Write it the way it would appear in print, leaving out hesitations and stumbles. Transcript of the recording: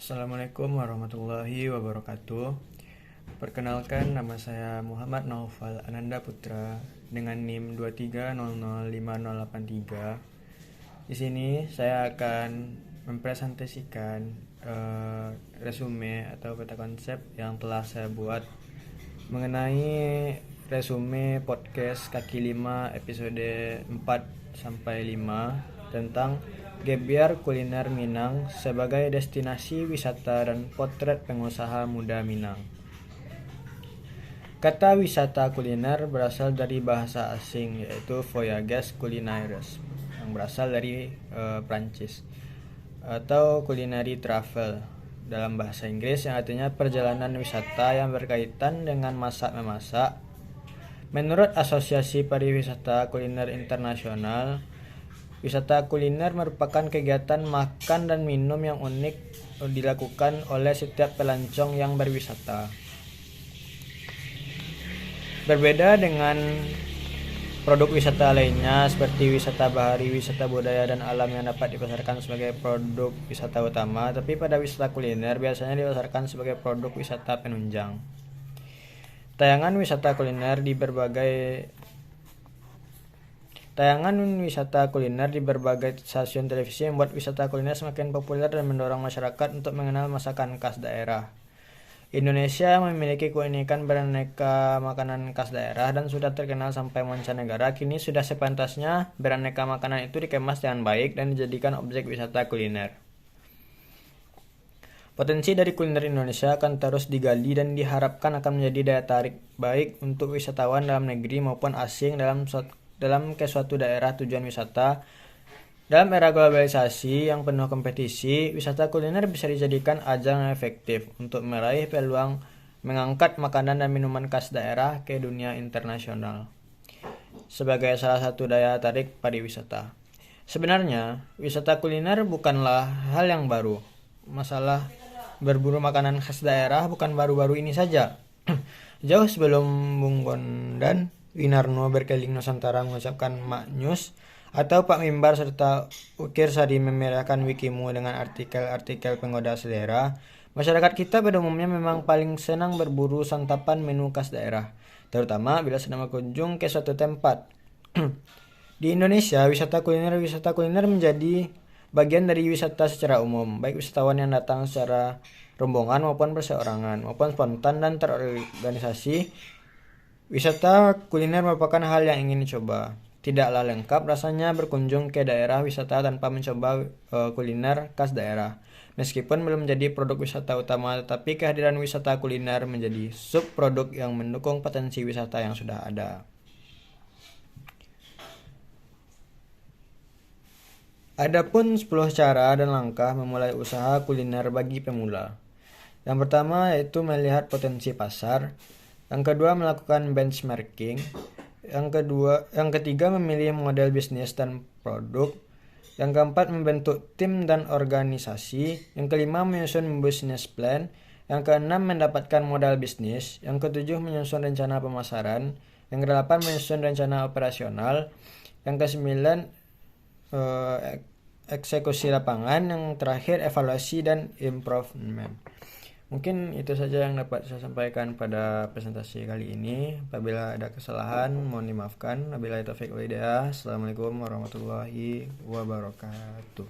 Assalamualaikum warahmatullahi wabarakatuh. Perkenalkan, nama saya Muhammad Naufal Ananda Putra dengan NIM 23005083. Di sini saya akan mempresentasikan resume atau peta konsep yang telah saya buat mengenai resume podcast kaki 5 episode 4 sampai 5 tentang Gebyar Kuliner Minang sebagai destinasi wisata dan potret pengusaha muda Minang. Kata wisata kuliner berasal dari bahasa asing yaitu voyages culinaires yang berasal dari Prancis atau culinary travel dalam bahasa Inggris yang artinya perjalanan wisata yang berkaitan dengan masak-memasak. Menurut Asosiasi Pariwisata Kuliner Internasional, wisata kuliner merupakan kegiatan makan dan minum yang unik dilakukan oleh setiap pelancong yang berwisata. Berbeda dengan produk wisata lainnya seperti wisata bahari, wisata budaya dan alam yang dapat dipasarkan sebagai produk wisata utama, tapi pada wisata kuliner biasanya dipasarkan sebagai produk wisata penunjang. Tayangan wisata kuliner di berbagai stasiun televisi membuat wisata kuliner semakin populer dan mendorong masyarakat untuk mengenal masakan khas daerah. Indonesia memiliki keunikan beraneka makanan khas daerah dan sudah terkenal sampai mancanegara. Kini sudah sepantasnya beraneka makanan itu dikemas dengan baik dan dijadikan objek wisata kuliner. Potensi dari kuliner Indonesia akan terus digali dan diharapkan akan menjadi daya tarik baik untuk wisatawan dalam negeri maupun asing dalam ke suatu daerah tujuan wisata. Dalam era globalisasi yang penuh kompetisi, wisata kuliner bisa dijadikan ajang yang efektif untuk meraih peluang mengangkat makanan dan minuman khas daerah ke dunia internasional sebagai salah satu daya tarik pariwisata. Sebenarnya, wisata kuliner bukanlah hal yang baru. Masalah berburu makanan khas daerah bukan baru-baru ini saja. Jauh sebelum Bung Bondan Winarno berkeliling Nusantara mengucapkan Maknyus atau Pak Mimbar serta Ukir Sadi memerahkan Wikimu dengan artikel-artikel penggoda selera, masyarakat kita pada umumnya memang paling senang berburu santapan menu khas daerah, terutama bila sedang berkunjung ke suatu tempat. Di Indonesia, wisata kuliner menjadi bagian dari wisata secara umum, baik wisatawan yang datang secara rombongan maupun perseorangan, maupun spontan dan terorganisasi. Wisata kuliner merupakan hal yang ingin dicoba. Tidaklah lengkap rasanya berkunjung ke daerah wisata tanpa mencoba kuliner khas daerah. Meskipun belum menjadi produk wisata utama, tetapi kehadiran wisata kuliner menjadi subproduk yang mendukung potensi wisata yang sudah ada. Adapun 10 cara dan langkah memulai usaha kuliner bagi pemula. Yang pertama yaitu melihat potensi pasar. Yang kedua melakukan benchmarking. Yang ketiga memilih model bisnis dan produk. Yang keempat membentuk tim dan organisasi. Yang kelima menyusun business plan. Yang keenam mendapatkan modal bisnis. Yang ketujuh menyusun rencana pemasaran. Yang kedelapan menyusun rencana operasional. Yang kesembilan eksekusi lapangan. Yang terakhir evaluasi dan improvement. Mungkin itu saja yang dapat saya sampaikan pada presentasi kali ini. Apabila ada kesalahan, mohon dimaafkan. Wabillahi taufiq wal hidayah. Assalamualaikum warahmatullahi wabarakatuh.